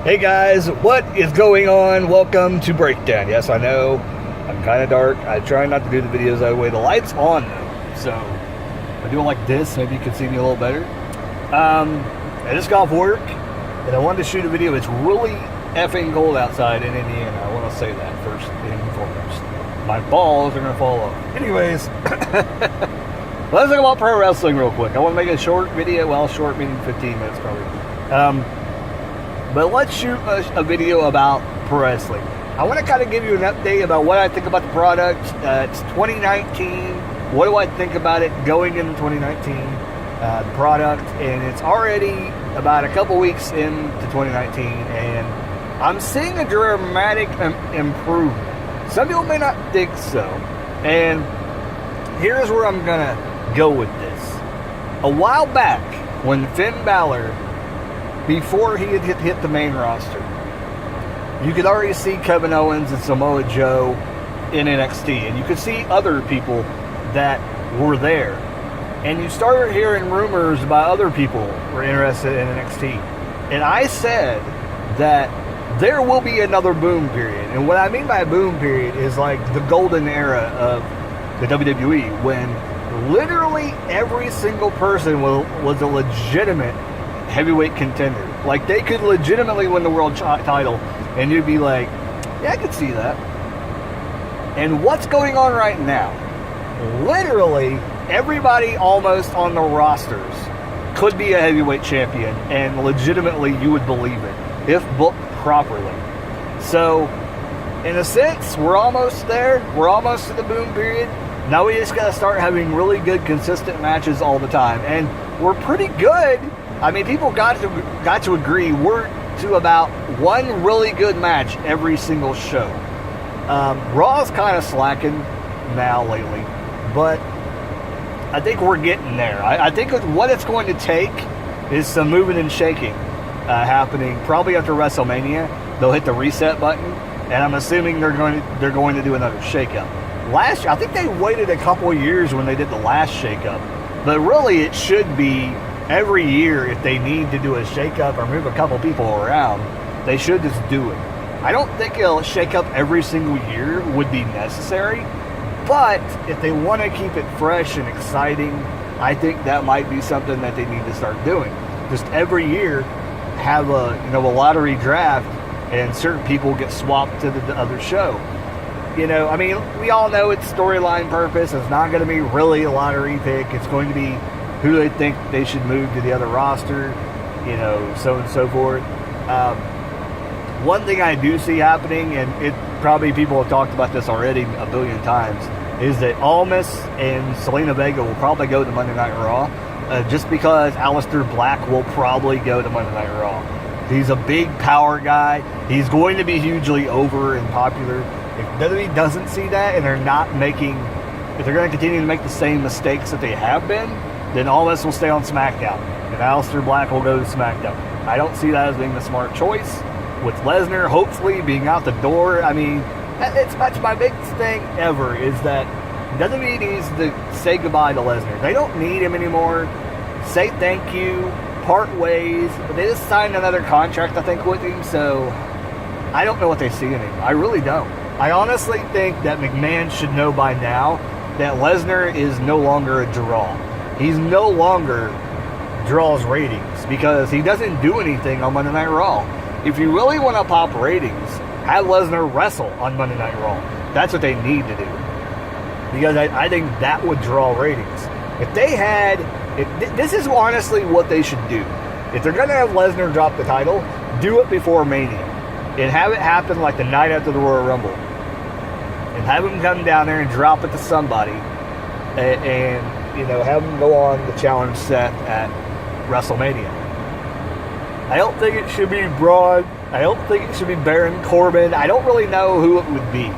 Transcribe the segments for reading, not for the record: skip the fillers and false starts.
Hey guys, what is going on? Welcome to Breakdown. Yes, I know I'm kind of dark. I try not to do the videos that way. The light's on though, so if I do it like this, maybe you can see me a little better. I just got off work and I wanted to shoot a video. It's really effing cold outside in Indiana. I want to say that first and foremost. My balls are going to fall off. Anyways, let's talk about pro wrestling real quick. I want to make a short video. Well, short meaning 15 minutes probably. But let's shoot a video about pro wrestling. I want to kind of give you an update about what I think about the product. It's 2019. What do I think about it going into 2019? The product, and it's already about a couple weeks into 2019, and I'm seeing a dramatic improvement. Some people may not think so, and here's where I'm gonna go with this. A while back, when Finn Balor, before he had hit the main roster, you could already see Kevin Owens and Samoa Joe in NXT, and you could see other people that were there. And you started hearing rumors about other people were interested in NXT. And I said that there will be another boom period. And what I mean by a boom period is like the golden era of the WWE, when literally every single person was a legitimate heavyweight contender. Like, they could legitimately win the world title, and you'd be like, yeah, I could see that. And what's going on right now? Literally, everybody almost on the rosters could be a heavyweight champion, and legitimately you would believe it, if booked properly. So, in a sense, we're almost there. We're almost to the boom period. Now we just got to start having really good, consistent matches all the time. And we're pretty good. I mean, people got to agree we're to about one really good match every single show. Raw's kind of slacking now lately, but I think we're getting there. I think what it's going to take is some moving and shaking happening. Probably after WrestleMania, they'll hit the reset button, and I'm assuming they're going to do another shakeup. Last year, I think they waited a couple of years when they did the last shakeup, but really it should be every year. If they need to do a shakeup or move a couple people around, they should just do it. I don't think a shakeup every single year would be necessary, but if they want to keep it fresh and exciting, I think that might be something that they need to start doing. Just every year, have a lottery draft, and certain people get swapped to the other show. I mean, we all know it's storyline purpose. It's not going to be really a lottery pick. It's going to be who they think they should move to the other roster, so and so forth. One thing I do see happening, and it probably people have talked about this already a billion times, is that Almas and Selena Vega will probably go to Monday Night Raw, just because Aleister Black will probably go to Monday Night Raw. He's a big power guy. He's going to be hugely over and popular. If WWE doesn't see that, and if they're going to continue to make the same mistakes that they have been, then Almas will stay on SmackDown, and Aleister Black will go to SmackDown. I don't see that as being the smart choice. With Lesnar hopefully being out the door, I mean, that's my biggest thing ever, is that WWE needs to say goodbye to Lesnar. They don't need him anymore. Say thank you, part ways. But they just signed another contract, I think, with him, so I don't know what they see in him. I really don't. I honestly think that McMahon should know by now that Lesnar is no longer a draw. He's no longer draws ratings because he doesn't do anything on Monday Night Raw. If you really want to pop ratings, have Lesnar wrestle on Monday Night Raw. That's what they need to do, because I think that would draw ratings. This is honestly what they should do. If they're going to have Lesnar drop the title, do it before Mania, and have it happen like the night after the Royal Rumble, and have him come down there and drop it to somebody, and have him go on the challenge set at WrestleMania. I don't think it should be Braun. I don't think it should be Baron Corbin. I don't really know who it would be.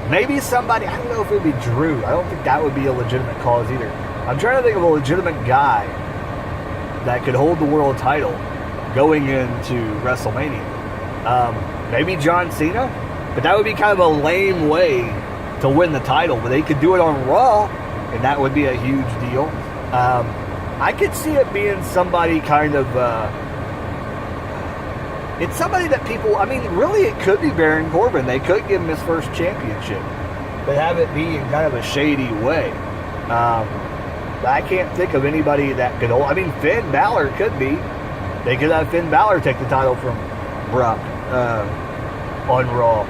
Maybe somebody, I don't know if it would be Drew. I don't think that would be a legitimate cause either. I'm trying to think of a legitimate guy that could hold the world title going into WrestleMania. Maybe John Cena, but that would be kind of a lame way to win the title. But they could do it on Raw, and that would be a huge deal. I could see it being somebody kind of it's somebody that people, I mean, really it could be Baron Corbin. They could give him his first championship, but have it be in kind of a shady way. I can't think of anybody that could hold. I mean, Finn Balor could be. They could have Finn Balor take the title from Brock on Raw.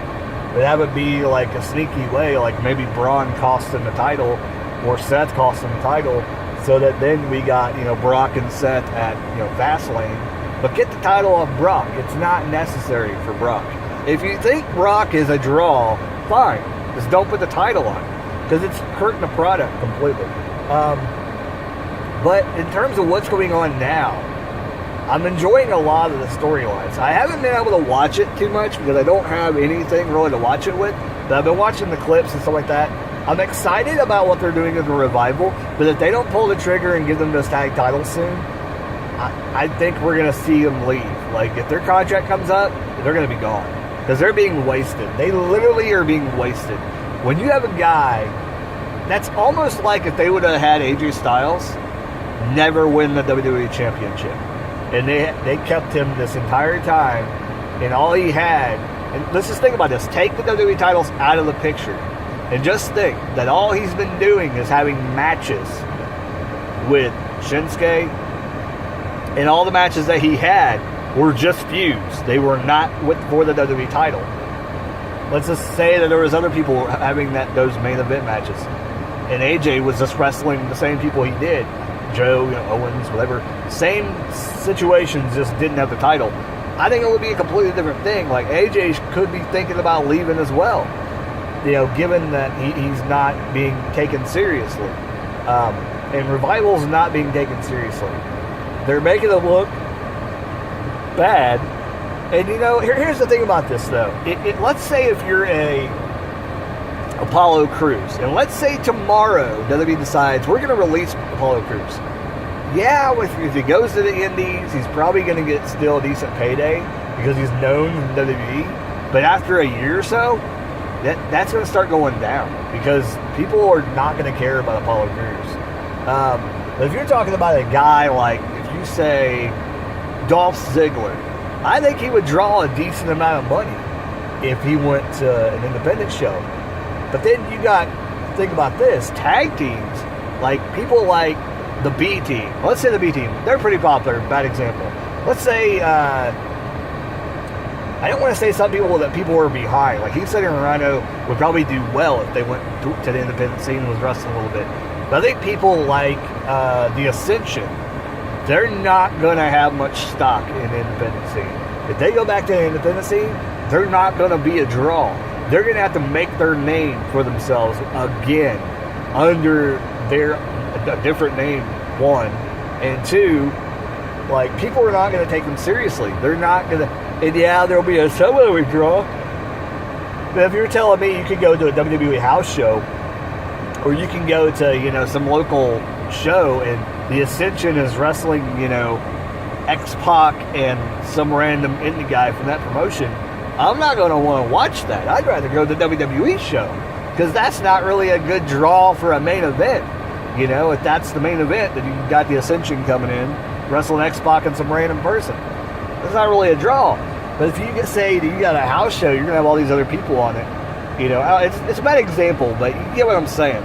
But that would be like a sneaky way, like maybe Braun cost him the title or Seth cost him the title, so that then we got, Brock and Seth at, Fastlane. But get the title off Brock. It's not necessary for Brock. If you think Brock is a draw, fine. Just don't put the title on, because it's hurting the product completely. But in terms of what's going on now, I'm enjoying a lot of the storylines. I haven't been able to watch it too much because I don't have anything really to watch it with. But I've been watching the clips and stuff like that. I'm excited about what they're doing with the Revival, but if they don't pull the trigger and give them those tag titles soon, I think we're going to see them leave. Like, if their contract comes up, they're going to be gone. Because they're being wasted. They literally are being wasted. When you have a guy, that's almost like if they would have had AJ Styles never win the WWE Championship. And they kept him this entire time, and all he had, and let's just think about this, take the WWE titles out of the picture, and just think that all he's been doing is having matches with Shinsuke, and all the matches that he had were just feuds. They were not for the WWE title. Let's just say that there was other people having those main event matches, and AJ was just wrestling the same people he did. Joe, Owens, whatever. Same situations, just didn't have the title. I think it would be a completely different thing. Like, AJ could be thinking about leaving as well. Given that he's not being taken seriously. And Revival's not being taken seriously. They're making it look bad. And, here's the thing about this, though. Let's say if you're a Apollo Crews, and let's say tomorrow WWE decides we're going to release Apollo Crews. Yeah, if he goes to the Indies, he's probably going to get still a decent payday because he's known in WWE. But after a year or so, that's going to start going down because people are not going to care about Apollo Crews. But if you're talking about a guy like, if you say Dolph Ziggler, I think he would draw a decent amount of money if he went to an independent show. But then you got, think about this, tag teams, like people like the B Team. Let's say the B Team. They're pretty popular, bad example. Let's say, I don't want to say some people that people were behind. Like Heath Slater and Rhino would probably do well if they went to the independent scene and was wrestling a little bit. But I think people like the Ascension, they're not going to have much stock in the independent scene. If they go back to the independent scene, they're not going to be a draw. They're going to have to make their name for themselves again under a different name, one. And two, like, people are not going to take them seriously. They're not going to, and yeah, there'll be a solo withdrawal. But if you're telling me you could go to a WWE house show, or you can go to, some local show and the Ascension is wrestling, X-Pac and some random indie guy from that promotion, I'm not going to want to watch that. I'd rather go to the WWE show because that's not really a good draw for a main event. If that's the main event, then you got the Ascension coming in, wrestling X-Pac and some random person. That's not really a draw. But if you say that you got a house show, you're going to have all these other people on it. It's a bad example, but you get what I'm saying.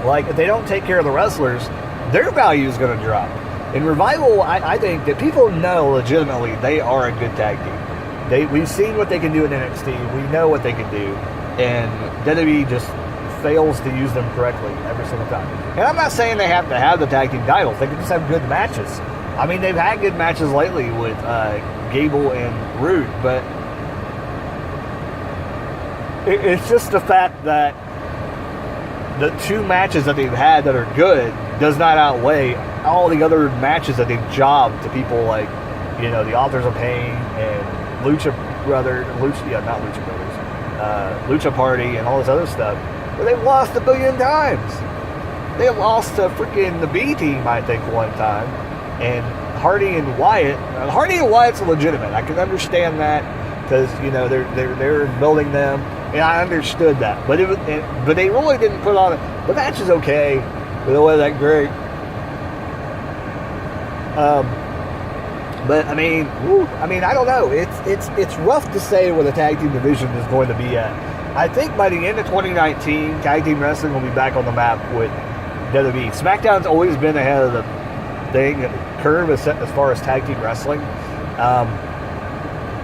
Like, if they don't take care of the wrestlers, their value is going to drop. In Revival, I think that people know legitimately they are a good tag team. We've seen what they can do in NXT. We know what they can do. And WWE just fails to use them correctly every single time. And I'm not saying they have to have the tag team titles. They can just have good matches. I mean, they've had good matches lately with Gable and Rude. But it's just the fact that the two matches that they've had that are good does not outweigh all the other matches that they've jobbed to people like, the Authors of Pain and Lucha Party and all this other stuff, but they've lost a billion times. They lost to freaking the B Team, I think, one time, and Hardy and Wyatt. Hardy and Wyatt's legitimate. I can understand that because they're building them, and I understood that. But but they really didn't put on it. The match is okay, but it wasn't that great. But I mean, I don't know. It's rough to say where the tag team division is going to be at. I think by the end of 2019, tag team wrestling will be back on the map with WWE. SmackDown's always been ahead of the curve as far as tag team wrestling.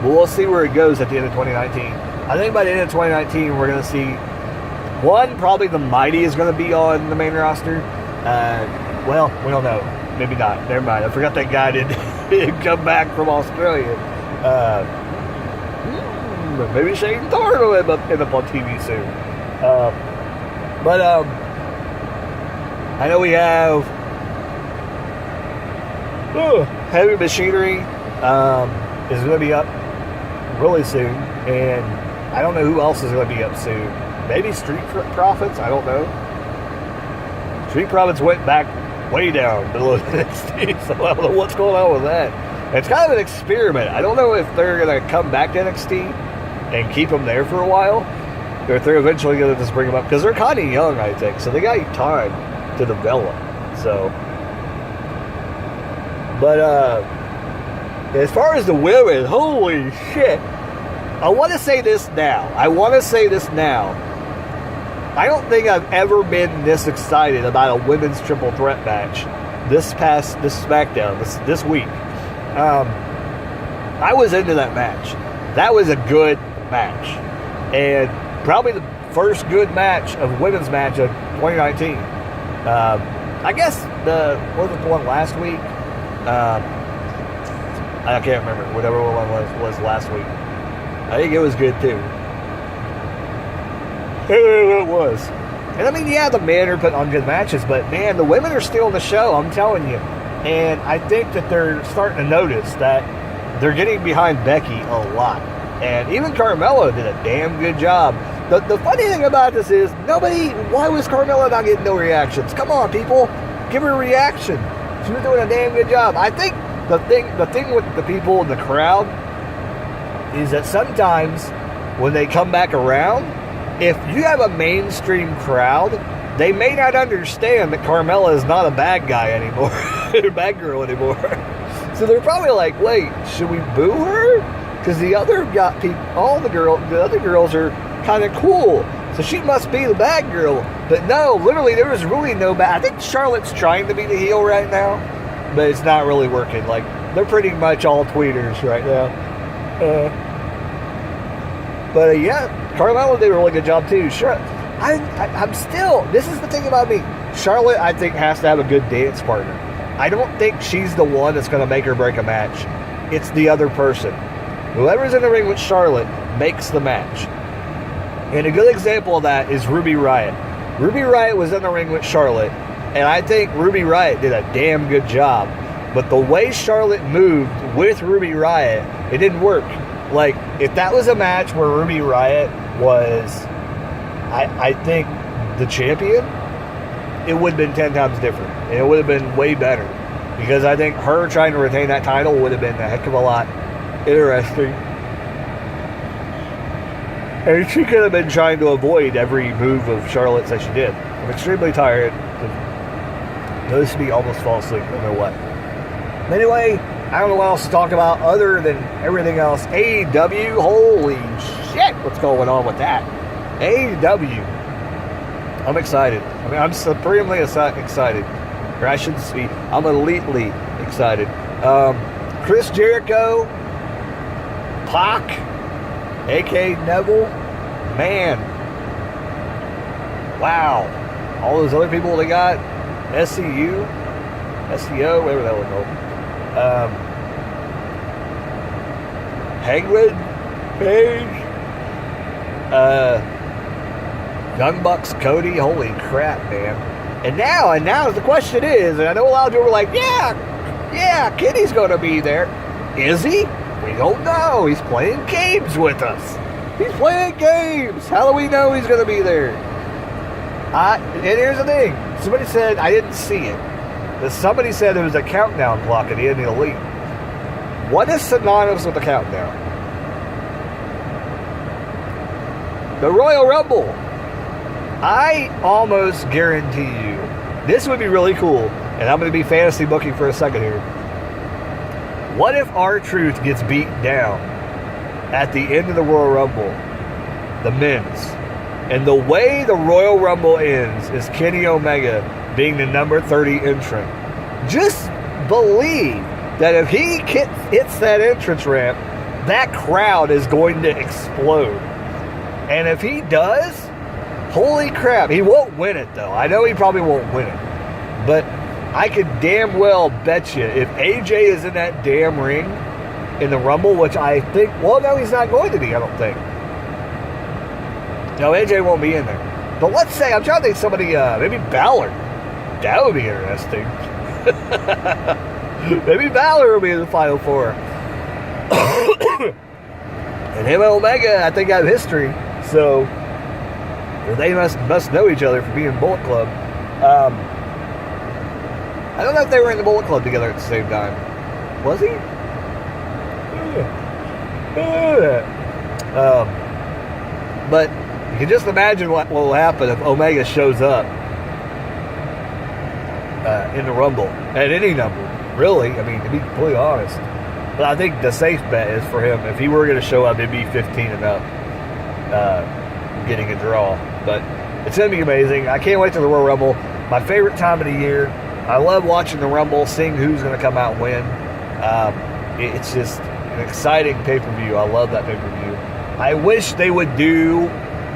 We'll see where it goes at the end of 2019. I think by the end of 2019, we're going to see probably the Mighty is going to be on the main roster. Well, we don't know. Maybe not. Never mind. I forgot that guy didn't come back from Australia. Maybe Shane Thorne will end up on TV soon. But I know we have Heavy Machinery is going to be up really soon, and I don't know who else is going to be up soon. Maybe Street Profits. I don't know. Street Profits went back way down below NXT, so I don't know what's going on with that. It's kind of an experiment. I don't know if they're going to come back to NXT and keep them there for a while, or if they're eventually going to just bring them up, because they're kind of young, I think, so they got time to develop. So, but as far as the women, holy shit! I want to say this now. I don't think I've ever been this excited about a women's triple threat match this SmackDown this week. I was into that match. That was a good match, and probably the first good match of women's match of 2019. I guess what was the one last week? I can't remember. Whatever one was last week. I think it was good too. It was. And I mean, yeah, the men are putting on good matches, but man, the women are still in the show, I'm telling you. And I think that they're starting to notice that they're getting behind Becky a lot. And even Carmella did a damn good job. The funny thing about this is, why was Carmella not getting no reactions? Come on, people, give her a reaction. She was doing a damn good job. I think the thing with the people in the crowd is that sometimes when they come back around, if you have a mainstream crowd, they may not understand that Carmella is not a bad guy anymore, or bad girl anymore. So they're probably like, wait, should we boo her? Because the other other girls are kind of cool, so she must be the bad girl. But no, literally, there was really no bad. I think Charlotte's trying to be the heel right now, but it's not really working. Like, they're pretty much all tweeters right now. But yeah, Carmella did a really good job too. Sure, I'm still. This is the thing about me. Charlotte, I think, has to have a good dance partner. I don't think she's the one that's going to make or break a match. It's the other person. Whoever's in the ring with Charlotte makes the match. And a good example of that is Ruby Riott. Ruby Riott was in the ring with Charlotte, and I think Ruby Riott did a damn good job. But the way Charlotte moved with Ruby Riott, it didn't work. Like, if that was a match where Ruby Riott was, I think, the champion, it would have been 10 times different. And it would have been way better. Because I think her trying to retain that title would have been a heck of a lot interesting. And she could have been trying to avoid every move of Charlotte's that she did. I'm extremely tired. Notice me almost fall asleep no matter what. But anyway, I don't know what else to talk about other than everything else. AEW, holy shit, what's going on with that? AEW. I'm excited. I mean, I'm supremely excited. Or I shouldn't say, I'm elitely excited. Chris Jericho, Pac, A.K. Neville, man. Wow. All those other people they got, SCO, whatever that was called. Hangman Page, Young Bucks, Cody, holy crap, man. And now the question is, and I know a lot of people are like, yeah, Kenny's going to be there. Is he? We don't know. He's playing games with us. He's playing games. How do we know he's going to be there? And here's the thing. Somebody said, I didn't see it, but somebody said there was a countdown clock at the end of the Elite. What is synonymous with the countdown? The Royal Rumble. I almost guarantee you, this would be really cool, and I'm going to be fantasy booking for a second here. What if R-Truth gets beat down at the end of the Royal Rumble, the men's, and the way the Royal Rumble ends is Kenny Omega being the number 30 entrant? Just believe that if he hits that entrance ramp, that crowd is going to explode. And if he does, holy crap, he won't win it though. I know he probably won't win it. But I could damn well bet you if AJ is in that damn ring in the Rumble, which I think, well, no, he's not going to be, I don't think. No, AJ won't be in there. But let's say, I'm trying to think somebody, maybe Balor. That would be interesting. Maybe Balor will be in the Final Four. And him and Omega, I think, have history. So, they must know each other for being Bullet Club. I don't know if they were in the Bullet Club together at the same time. Was he? But you can just imagine what will happen if Omega shows up in the Rumble at any number. Really, I mean, to be completely honest. But I think the safe bet is for him, if he were going to show up, it'd be 15 and up, getting a draw. But it's going to be amazing. I can't wait till the Royal Rumble. My favorite time of the year. I love watching the Rumble, seeing who's going to come out and win. It's just an exciting pay-per-view. I love that pay-per-view. I wish they would do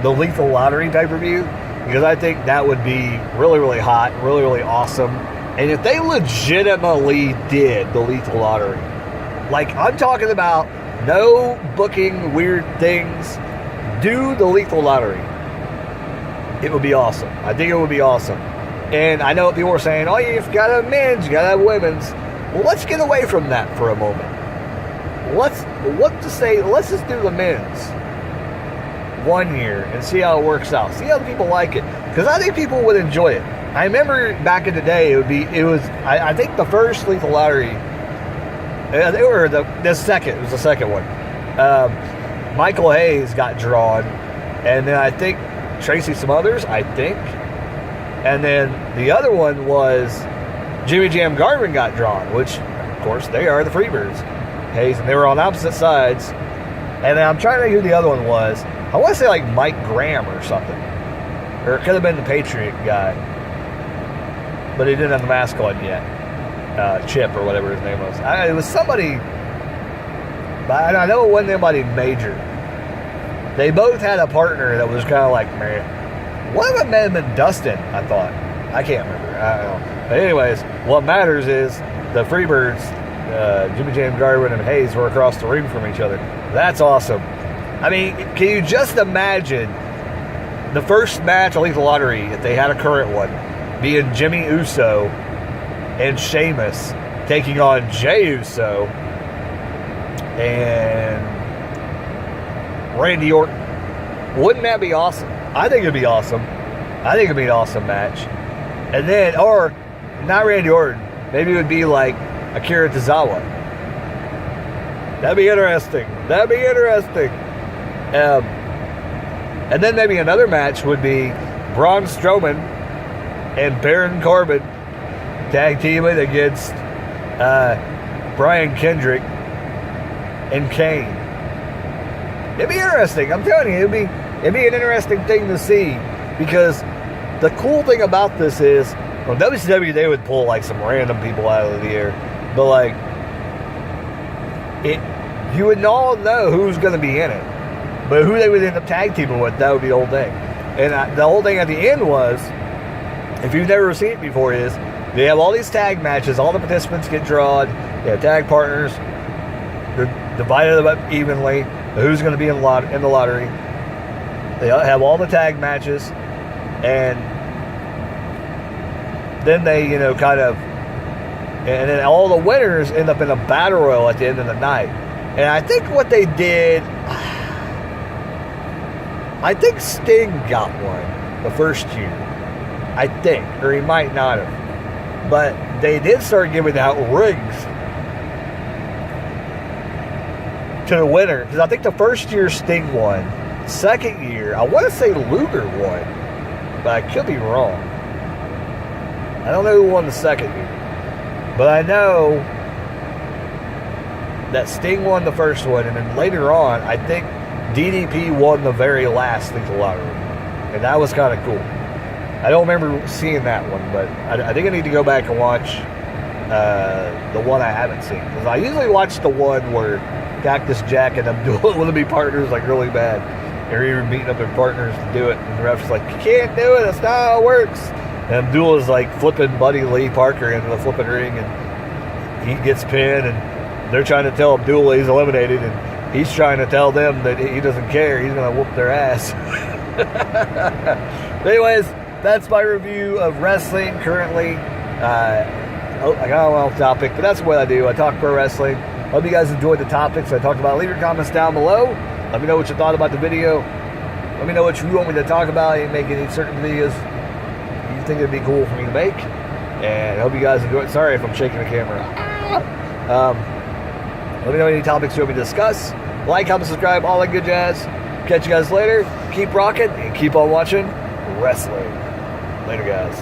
the Lethal Lottery pay-per-view, because I think that would be really, really hot, really, really awesome. And if they legitimately did the Lethal Lottery, like I'm talking about no booking weird things, do the Lethal Lottery, it would be awesome. I think it would be awesome. And I know people are saying, oh, you've got to have men's, you got to have women's. Well, let's get away from that for a moment. Let's just do the men's 1 year and see how it works out. See how people like it. Because I think people would enjoy it. I remember back in the day, I think the first Lethal Lottery, or the second, it was the second one. Michael Hayes got drawn, and then I think Tracy Smothers, I think. And then the other one was Jimmy Jam Garvin got drawn, which, of course, they are the Freebirds. Hayes, and they were on opposite sides. And I'm trying to think who the other one was. I want to say like Mike Graham or something. Or it could have been the Patriot guy. But he didn't have the mask on yet. Chip or whatever his name was. It was somebody, but I know it wasn't anybody major. They both had a partner that was kind of like, man. One of them may have been Dustin, I thought. I can't remember. I don't know. But anyways, what matters is the Freebirds, Jimmy Jam Garvin and Hayes, were across the ring from each other. That's awesome. I mean, can you just imagine the first match of Lethal Lottery, if they had a current one, being Jimmy Uso and Sheamus taking on Jey Uso and Randy Orton? Wouldn't that be awesome? I think it'd be awesome. I think it'd be an awesome match. And then, or not Randy Orton, maybe it would be like Akira Tozawa. That'd be interesting. That'd be interesting. And then maybe another match would be Braun Strowman and Baron Corbin tag teaming against Brian Kendrick and Kane. It'd be interesting. I'm telling you, it'd be an interesting thing to see, because the cool thing about this is, well, WCW, they would pull like some random people out of the air, but like you would all know who's going to be in it, but who they would end up tag teaming with, that would be the whole thing. And the whole thing at the end was, if you've never seen it before, is they have all these tag matches, all the participants get drawn, they have tag partners, they're divided them up evenly, who's going to be in the lottery. They have all the tag matches, and then they, and then all the winners end up in a battle royal at the end of the night. And I think what they did, I think Sting got one the first year. I think, or he might not have. But they did start giving out rings to the winner, because I think the first year Sting won. Second year, I want to say Luger won, but I could be wrong. I don't know who won the second year, but I know that Sting won the first one, and then later on, I think DDP won the very last Lethal Locker Room. And that was kind of cool. I don't remember seeing that one, but I think I need to go back and watch the one I haven't seen. Because I usually watch the one where Cactus Jack and Abdullah want to be partners like really bad. They're even meeting up their partners to do it. And the ref's like, you can't do it. That's not how it works. And Abdullah's like flipping Buddy Lee Parker into the flipping ring. And he gets pinned. And they're trying to tell Abdullah he's eliminated. And he's trying to tell them that he doesn't care. He's going to whoop their ass. But anyways, that's my review of wrestling currently. I got off topic, but that's what I do. I talk pro wrestling. Hope you guys enjoyed the topics I talked about. Leave your comments down below. Let me know what you thought about the video. Let me know what you want me to talk about. You make any certain videos you think it'd be cool for me to make. And I hope you guys enjoy it. Sorry if I'm shaking the camera. Let me know any topics you want me to discuss. Like, comment, subscribe, all that good jazz. Catch you guys later. Keep rocking and keep on watching wrestling. Later, guys.